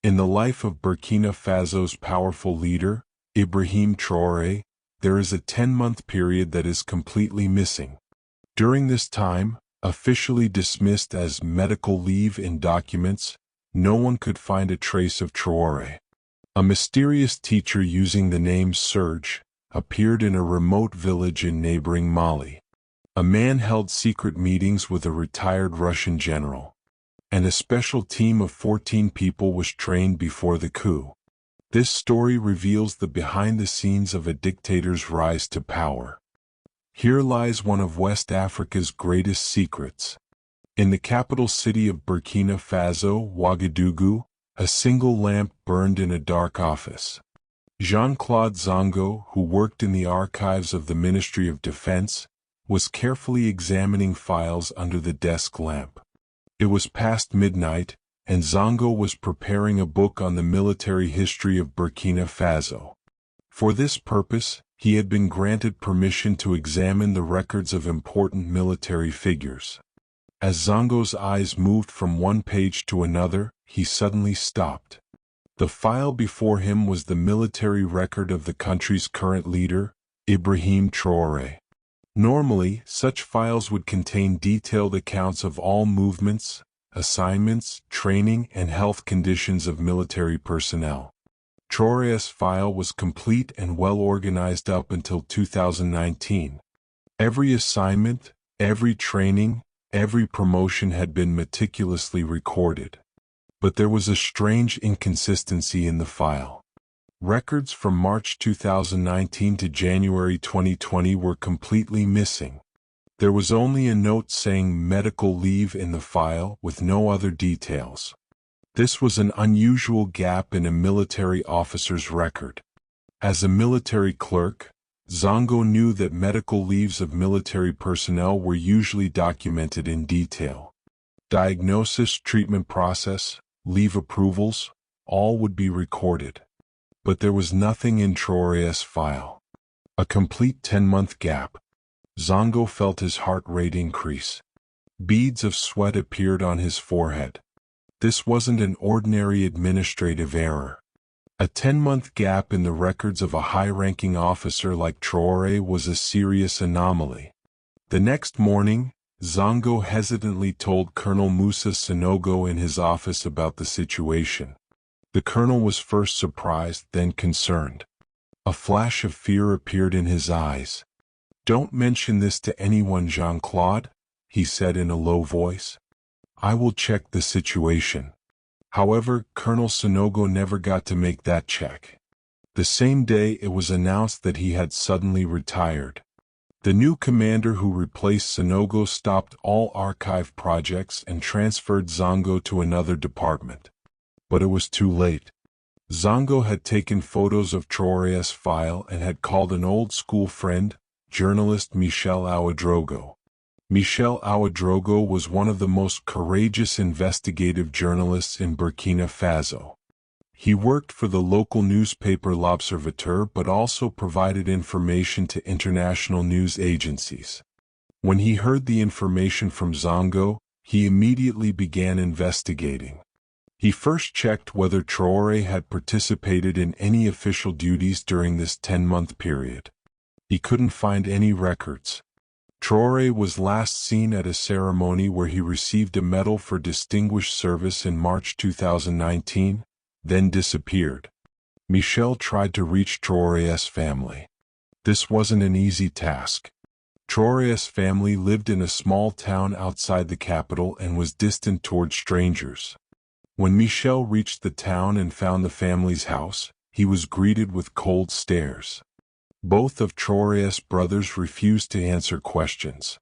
In the life of Burkina Faso's powerful leader, Ibrahim Traoré, there is a 10-month period that is completely missing. During this time, officially dismissed as medical leave in documents, no one could find a trace of Traoré. A mysterious teacher using the name Serge appeared in a remote village in neighboring Mali. A man held secret meetings with a retired Russian general. And a special team of 14 people was trained before the coup. This story reveals the behind-the-scenes of a dictator's rise to power. Here lies one of West Africa's greatest secrets. In the capital city of Burkina Faso, Ouagadougou, a single lamp burned in a dark office. Jean-Claude Zongo, who worked in the archives of the Ministry of Defense, was carefully examining files under the desk lamp. It was past midnight, and Zongo was preparing a book on the military history of Burkina Faso. For this purpose, he had been granted permission to examine the records of important military figures. As Zongo's eyes moved from one page to another, he suddenly stopped. The file before him was the military record of the country's current leader, Ibrahim Traoré. Normally, such files would contain detailed accounts of all movements, assignments, training, and health conditions of military personnel. Traoré's file was complete and well organized up until 2019. Every assignment, every training, every promotion had been meticulously recorded. But there was a strange inconsistency in the file. Records from March 2019 to January 2020 were completely missing. There was only a note saying medical leave in the file with no other details. This was an unusual gap in a military officer's record. As a military clerk, Zongo knew that medical leaves of military personnel were usually documented in detail. Diagnosis, treatment process, leave approvals, all would be recorded. But there was nothing in Traoré's file. A complete 10-month gap. Zongo felt his heart rate increase. Beads of sweat appeared on his forehead. This wasn't an ordinary administrative error. A 10-month gap in the records of a high-ranking officer like Traoré was a serious anomaly. The next morning, Zongo hesitantly told Colonel Moussa Sanogo in his office about the situation. The colonel was first surprised, then concerned. A flash of fear appeared in his eyes. "Don't mention this to anyone, Jean-Claude," he said in a low voice. "I will check the situation." However, Colonel Sanogo never got to make that check. The same day it was announced that he had suddenly retired. The new commander who replaced Sanogo stopped all archive projects and transferred Zongo to another department. But it was too late. Zongo had taken photos of Traoré's file and had called an old school friend, journalist Michel Ouedraogo. Michel Ouedraogo was one of the most courageous investigative journalists in Burkina Faso. He worked for the local newspaper L'Observateur but also provided information to international news agencies. When he heard the information from Zongo, he immediately began investigating. He first checked whether Traoré had participated in any official duties during this 10-month period. He couldn't find any records. Traoré was last seen at a ceremony where he received a medal for distinguished service in March 2019, then disappeared. Michel tried to reach Traoré's family. This wasn't an easy task. Traoré's family lived in a small town outside the capital and was distant toward strangers. When Michel reached the town and found the family's house, he was greeted with cold stares. Both of Traoré's brothers refused to answer questions.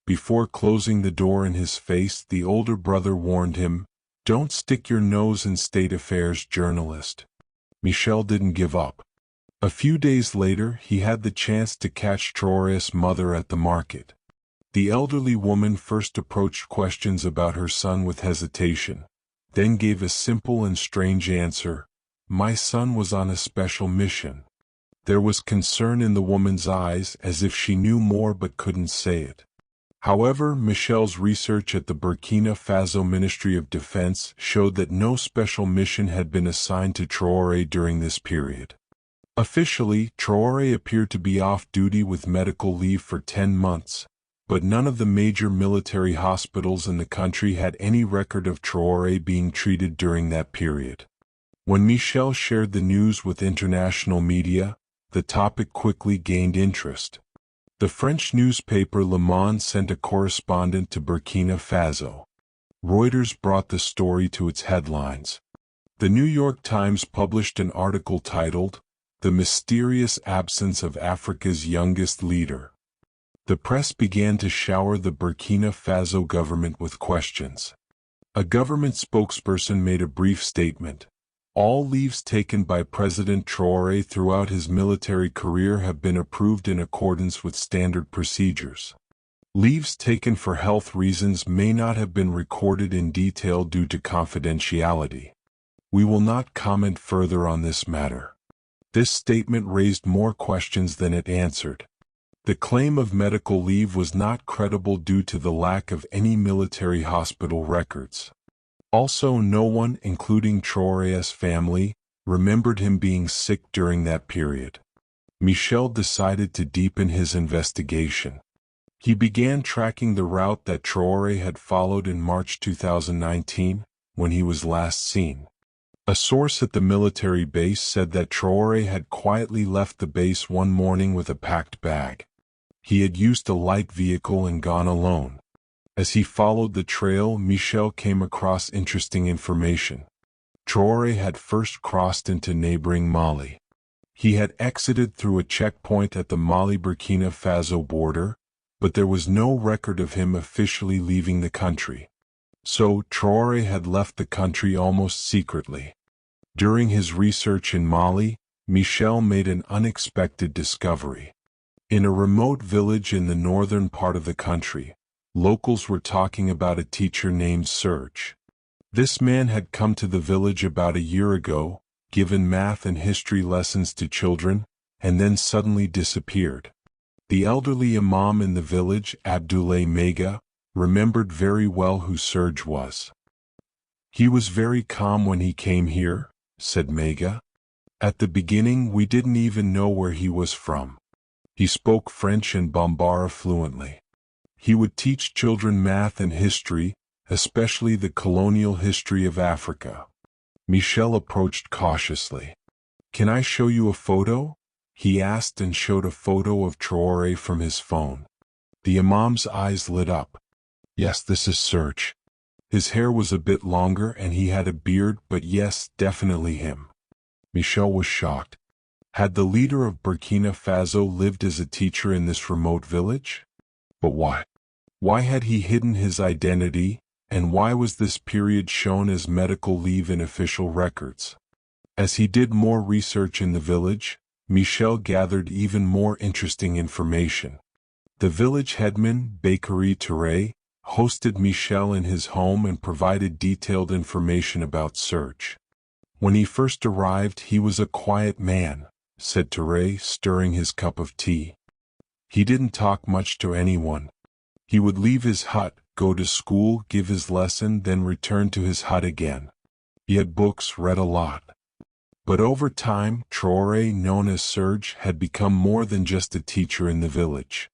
Before closing the door in his face, the older brother warned him, "Don't stick your nose in state affairs, journalist." Michel didn't give up. A few days later, he had the chance to catch Traoré's mother at the market. The elderly woman first approached questions about her son with hesitation, then gave a simple and strange answer: "My son was on a special mission." There was concern in the woman's eyes, as if she knew more but couldn't say it. However, Michel's research at the Burkina Faso Ministry of Defense showed that no special mission had been assigned to Traoré during this period. Officially, Traoré appeared to be off duty with medical leave for 10 months, but none of the major military hospitals in the country had any record of Traoré being treated during that period. When Michel shared the news with international media, the topic quickly gained interest. The French newspaper Le Monde sent a correspondent to Burkina Faso. Reuters brought the story to its headlines. The New York Times published an article titled, "The Mysterious Absence of Africa's Youngest Leader." The press began to shower the Burkina Faso government with questions. A government spokesperson made a brief statement. All leaves taken by President Traoré throughout his military career have been approved in accordance with standard procedures. Leaves taken for health reasons may not have been recorded in detail due to confidentiality. We will not comment further on this matter. This statement raised more questions than it answered. The claim of medical leave was not credible due to the lack of any military hospital records. Also, no one, including Traoré's family, remembered him being sick during that period. Michel decided to deepen his investigation. He began tracking the route that Traoré had followed in March 2019, when he was last seen. A source at the military base said that Traoré had quietly left the base one morning with a packed bag. He had used a light vehicle and gone alone. As he followed the trail, Michel came across interesting information. Traoré had first crossed into neighboring Mali. He had exited through a checkpoint at the Mali-Burkina Faso border, but there was no record of him officially leaving the country. So, Traoré had left the country almost secretly. During his research in Mali, Michel made an unexpected discovery. In a remote village in the northern part of the country, locals were talking about a teacher named Serge. This man had come to the village about a year ago, given math and history lessons to children, and then suddenly disappeared. The elderly imam in the village, Abdoulaye Mega, remembered very well who Serge was. "He was very calm when he came here," said Mega. "At the beginning we didn't even know where he was from. He spoke French and Bambara fluently. He would teach children math and history, especially the colonial history of Africa." Michel approached cautiously. "Can I show you a photo?" he asked and showed a photo of Traoré from his phone. The imam's eyes lit up. "Yes, this is Serge. His hair was a bit longer and he had a beard, but yes, definitely him." Michel was shocked. Had the leader of Burkina Faso lived as a teacher in this remote village? But why? Why had he hidden his identity, and why was this period shown as medical leave in official records? As he did more research in the village, Michel gathered even more interesting information. The village headman, Bakary Touré, hosted Michel in his home and provided detailed information about Serge. "When he first arrived, he was a quiet man," said Touré, stirring his cup of tea. "He didn't talk much to anyone. He would leave his hut, go to school, give his lesson, then return to his hut again. He had books, read a lot." But over time, Traoré, known as Serge, had become more than just a teacher in the village.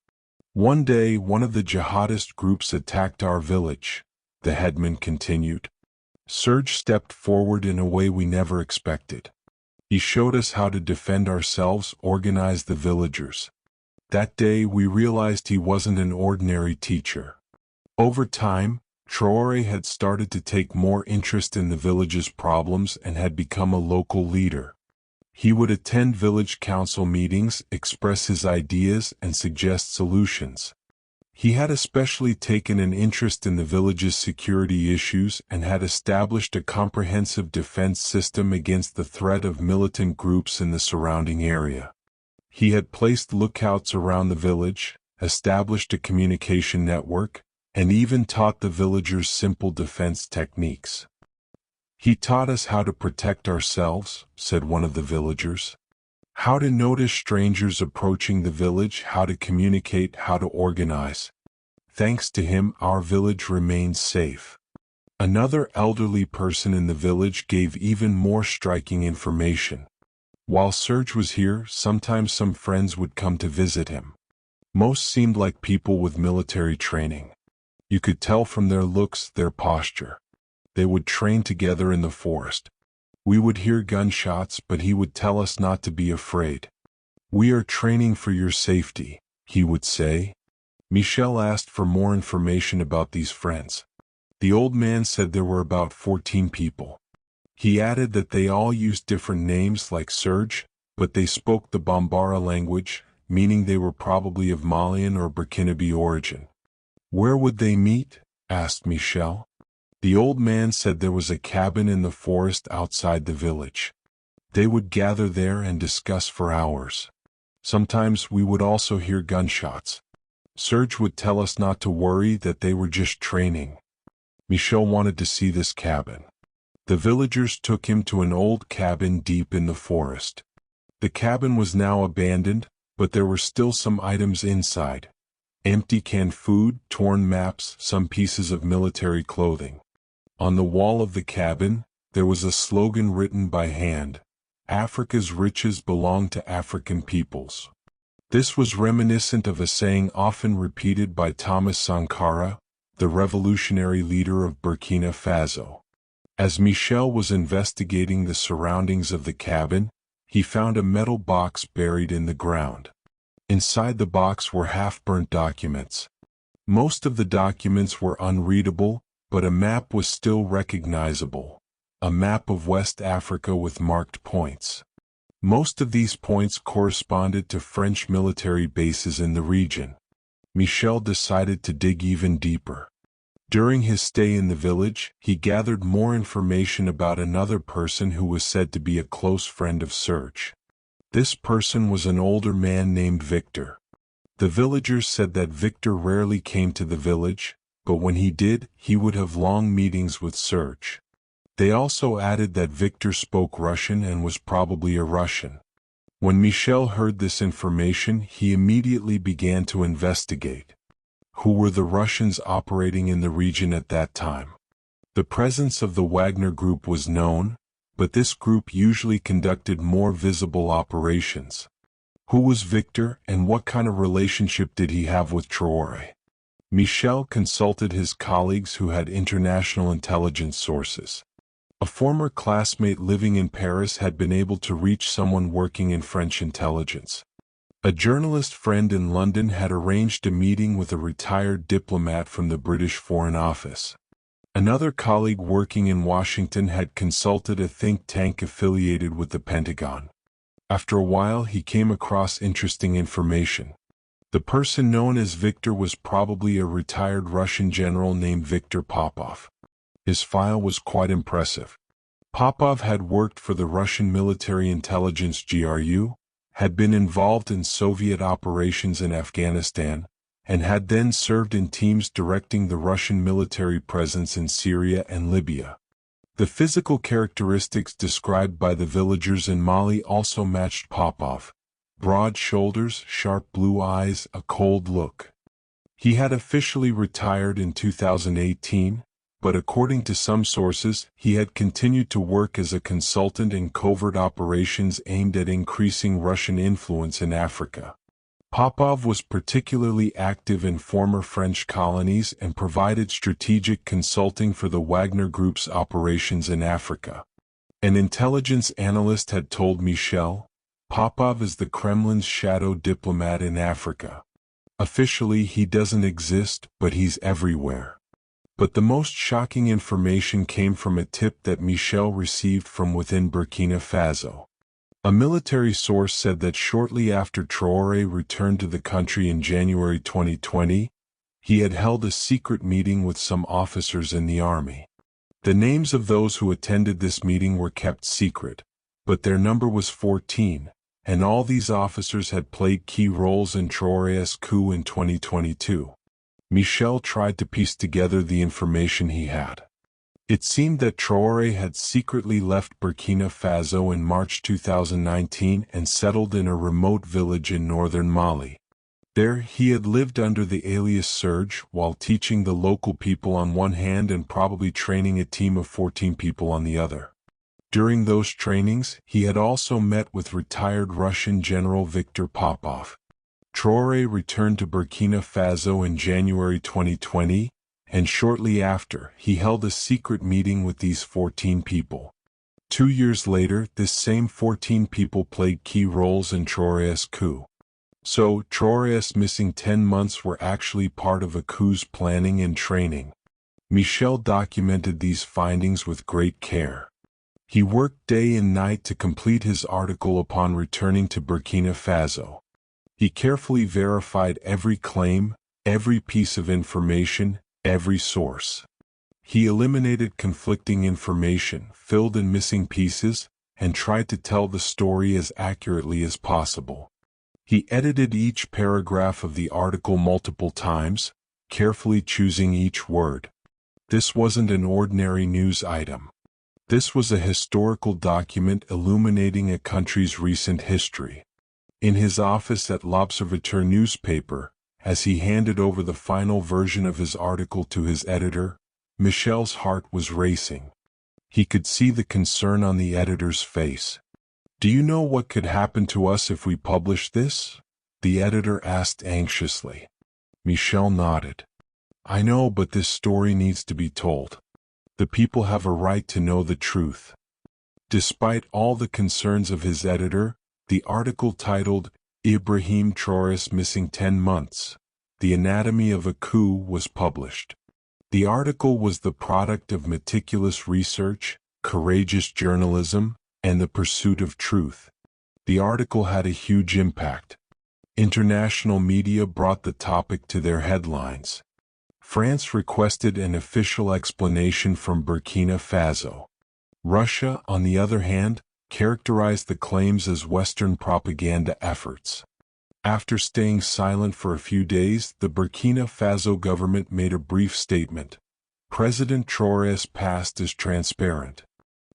"One day, one of the jihadist groups attacked our village," the headman continued. "Serge stepped forward in a way we never expected. He showed us how to defend ourselves, organize the villagers. That day we realized he wasn't an ordinary teacher." Over time, Traoré had started to take more interest in the village's problems and had become a local leader. He would attend village council meetings, express his ideas, and suggest solutions. He had especially taken an interest in the village's security issues and had established a comprehensive defense system against the threat of militant groups in the surrounding area. He had placed lookouts around the village, established a communication network, and even taught the villagers simple defense techniques. "He taught us how to protect ourselves," said one of the villagers. "How to notice strangers approaching the village, how to communicate, how to organize. Thanks to him, our village remains safe. Another elderly person in the village gave even more striking information. While Serge was here, sometimes some friends would come to visit him. Most seemed like people with military training. You could tell from their looks, their posture. They would train together in the forest. We would hear gunshots, but he would tell us not to be afraid. "We are training for your safety," he would say. Michel asked for more information about these friends. The old man said there were about 14 people. He added that they all used different names like Serge, but they spoke the Bambara language, meaning they were probably of Malian or Burkinabe origin. "Where would they meet?" asked Michel. The old man said there was a cabin in the forest outside the village. They would gather there and discuss for hours. Sometimes we would also hear gunshots. Serge would tell us not to worry, that they were just training. Michel wanted to see this cabin. The villagers took him to an old cabin deep in the forest. The cabin was now abandoned, but there were still some items inside. Empty canned food, torn maps, some pieces of military clothing. On the wall of the cabin, there was a slogan written by hand: "Africa's riches belong to African peoples." This was reminiscent of a saying often repeated by Thomas Sankara, the revolutionary leader of Burkina Faso. As Michel was investigating the surroundings of the cabin, he found a metal box buried in the ground. Inside the box were half-burnt documents. Most of the documents were unreadable, but a map was still recognizable. A map of West Africa with marked points. Most of these points corresponded to French military bases in the region. Michel decided to dig even deeper. During his stay in the village, he gathered more information about another person who was said to be a close friend of Serge. This person was an older man named Victor. The villagers said that Victor rarely came to the village, but when he did, he would have long meetings with Serge. They also added that Victor spoke Russian and was probably a Russian. When Michel heard this information, he immediately began to investigate. Who were the Russians operating in the region at that time? The presence of the Wagner Group was known, but this group usually conducted more visible operations. Who was Victor, and what kind of relationship did he have with Traoré? Michel consulted his colleagues who had international intelligence sources. A former classmate living in Paris had been able to reach someone working in French intelligence. A journalist friend in London had arranged a meeting with a retired diplomat from the British Foreign Office. Another colleague working in Washington had consulted a think tank affiliated with the Pentagon. After a while, he came across interesting information. The person known as Victor was probably a retired Russian general named Viktor Popov. His file was quite impressive. Popov had worked for the Russian military intelligence GRU, had been involved in Soviet operations in Afghanistan, and had then served in teams directing the Russian military presence in Syria and Libya. The physical characteristics described by the villagers in Mali also matched Popov: broad shoulders, sharp blue eyes, a cold look. He had officially retired in 2018, but according to some sources, he had continued to work as a consultant in covert operations aimed at increasing Russian influence in Africa. Popov was particularly active in former French colonies and provided strategic consulting for the Wagner Group's operations in Africa. An intelligence analyst had told Michel, "Popov is the Kremlin's shadow diplomat in Africa. Officially he doesn't exist, but he's everywhere." But the most shocking information came from a tip that Michel received from within Burkina Faso. A military source said that shortly after Traoré returned to the country in January 2020, he had held a secret meeting with some officers in the army. The names of those who attended this meeting were kept secret, but their number was 14, and all these officers had played key roles in Traoré's coup in 2022. Michel tried to piece together the information he had. It seemed that Traoré had secretly left Burkina Faso in March 2019 and settled in a remote village in northern Mali. There he had lived under the alias Serge while teaching the local people on one hand and probably training a team of 14 people on the other. During those trainings, he had also met with retired Russian General Viktor Popov. Traoré returned to Burkina Faso in January 2020, and shortly after, he held a secret meeting with these 14 people. 2 years later, this same 14 people played key roles in Traoré's coup. So, Traoré's missing 10 months were actually part of a coup's planning and training. Michel documented these findings with great care. He worked day and night to complete his article upon returning to Burkina Faso. He carefully verified every claim, every piece of information, every source. He eliminated conflicting information, filled in missing pieces, and tried to tell the story as accurately as possible. He edited each paragraph of the article multiple times, carefully choosing each word. This wasn't an ordinary news item. This was a historical document illuminating a country's recent history. In his office at L'Observateur newspaper, as he handed over the final version of his article to his editor, Michel's heart was racing. He could see the concern on the editor's face. "Do you know what could happen to us if we publish this?" the editor asked anxiously. Michel nodded. "I know, but this story needs to be told. The people have a right to know the truth." Despite all the concerns of his editor, the article titled Ibrahim Traoré's Missing 10 Months, The Anatomy of a Coup was published. The article was the product of meticulous research, courageous journalism, and the pursuit of truth. The article had a huge impact. International media brought the topic to their headlines. France requested an official explanation from Burkina Faso. Russia, on the other hand, characterized the claims as Western propaganda efforts. After staying silent for a few days, the Burkina Faso government made a brief statement. President Traoré's past is transparent.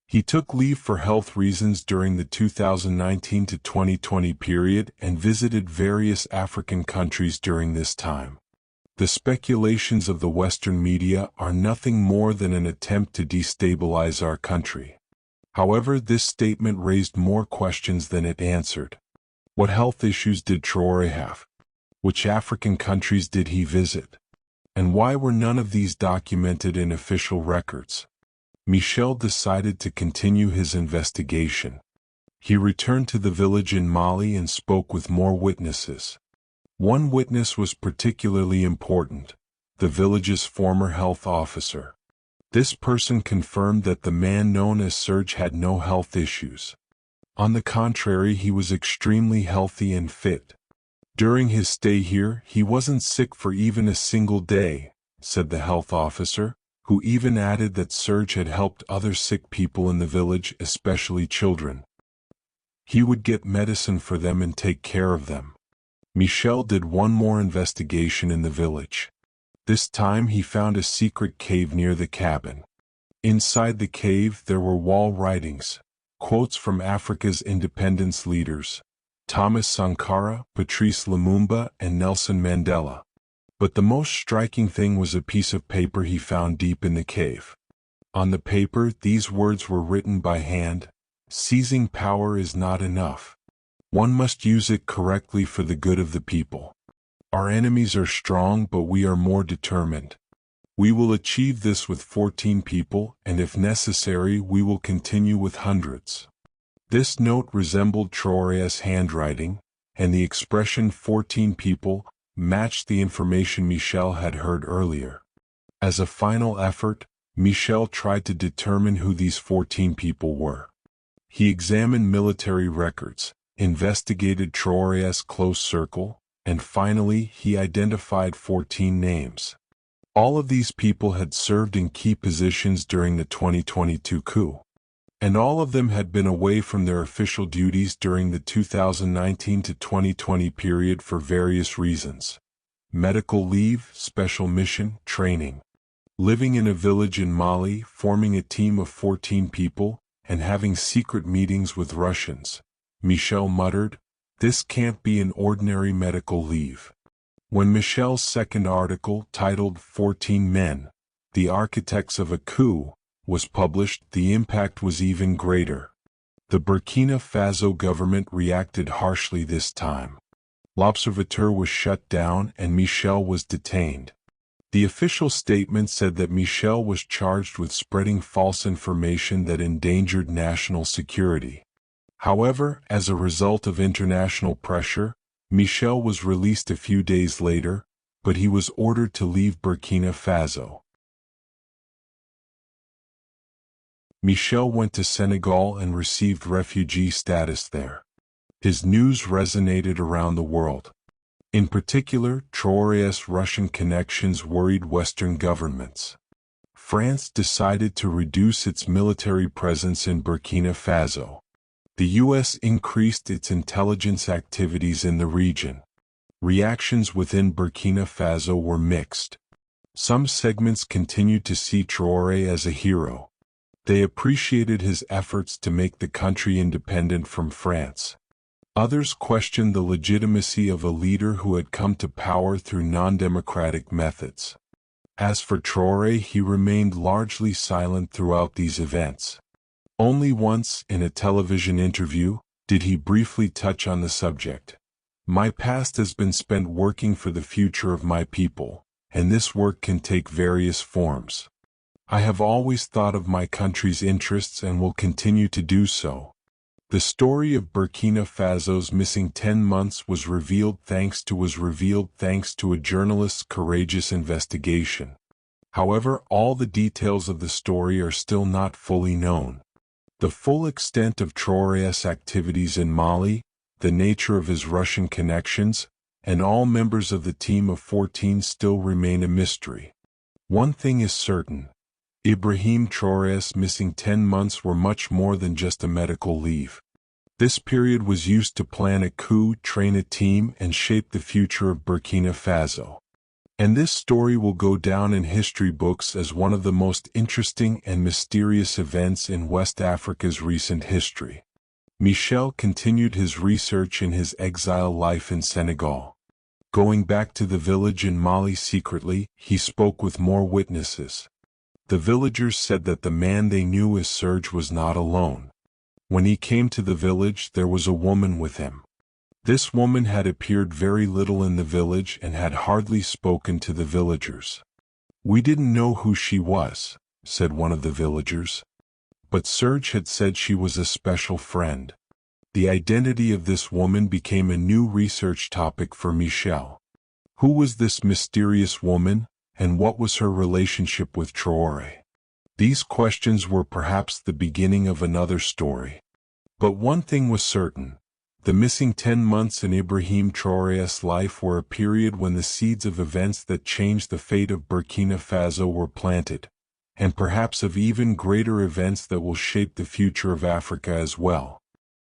He took leave for health reasons during the 2019 to 2020 period and visited various African countries during this time. The speculations of the Western media are nothing more than an attempt to destabilize our country. However, this statement raised more questions than it answered. What health issues did Traoré have? Which African countries did he visit? And why were none of these documented in official records? Michel decided to continue his investigation. He returned to the village in Mali and spoke with more witnesses. One witness was particularly important, the village's former health officer. This person confirmed that the man known as Serge had no health issues. On the contrary, he was extremely healthy and fit. During his stay here, he wasn't sick for even a single day, said the health officer, who even added that Serge had helped other sick people in the village, especially children. He would get medicine for them and take care of them. Michel did one more investigation in the village. This time he found a secret cave near the cabin. Inside the cave there were wall writings, quotes from Africa's independence leaders, Thomas Sankara, Patrice Lumumba, and Nelson Mandela. But the most striking thing was a piece of paper he found deep in the cave. On the paper, these words were written by hand: "Seizing power is not enough. One must use it correctly for the good of the people. Our enemies are strong, but we are more determined. We will achieve this with 14 people, and if necessary, we will continue with hundreds." This note resembled Traoré's handwriting, and the expression 14 people matched the information Michel had heard earlier. As a final effort, Michel tried to determine who these 14 people were. He examined military records, investigated Traoré's close circle, and finally he identified 14 names. All of these people had served in key positions during the 2022 coup. And all of them had been away from their official duties during the 2019 to 2020 period for various reasons: medical leave, special mission, training. Living in a village in Mali, forming a team of 14 people, and having secret meetings with Russians. Michel muttered, "This can't be an ordinary medical leave. When Michel's second article, titled 14 Men, the Architects of a Coup, was published, the impact was even greater. The Burkina Faso government reacted harshly this time. L'Observateur was shut down and Michel was detained. The official statement said that Michel was charged with spreading false information that endangered national security. However, as a result of international pressure, Michel was released a few days later, but he was ordered to leave Burkina Faso. Michel went to Senegal and received refugee status there. His news resonated around the world. In particular, Traoré's Russian connections worried Western governments. France decided to reduce its military presence in Burkina Faso. The U.S. increased its intelligence activities in the region. Reactions within Burkina Faso were mixed. Some segments continued to see Traoré as a hero. They appreciated his efforts to make the country independent from France. Others questioned the legitimacy of a leader who had come to power through non-democratic methods. As for Traoré, he remained largely silent throughout these events. Only once, in a television interview, did he briefly touch on the subject. "My past has been spent working for the future of my people, and this work can take various forms. I have always thought of my country's interests and will continue to do so." The story of Burkina Faso's missing 10 months was revealed thanks to a journalist's courageous investigation. However, all the details of the story are still not fully known. The full extent of Traoré's activities in Mali, the nature of his Russian connections, and all members of the team of 14 still remain a mystery. One thing is certain: Ibrahim Traoré's missing 10 months were much more than just a medical leave. This period was used to plan a coup, train a team, and shape the future of Burkina Faso. And this story will go down in history books as one of the most interesting and mysterious events in West Africa's recent history. Michel continued his research in his exile life in Senegal. Going back to the village in Mali secretly, he spoke with more witnesses. The villagers said that the man they knew as Serge was not alone. When he came to the village, there was a woman with him. This woman had appeared very little in the village and had hardly spoken to the villagers. "We didn't know who she was," said one of the villagers. But Serge had said she was a special friend. The identity of this woman became a new research topic for Michel. Who was this mysterious woman, and what was her relationship with Traoré? These questions were perhaps the beginning of another story. But one thing was certain: the missing 10 months in Ibrahim Traoré's life were a period when the seeds of events that changed the fate of Burkina Faso were planted, and perhaps of even greater events that will shape the future of Africa as well.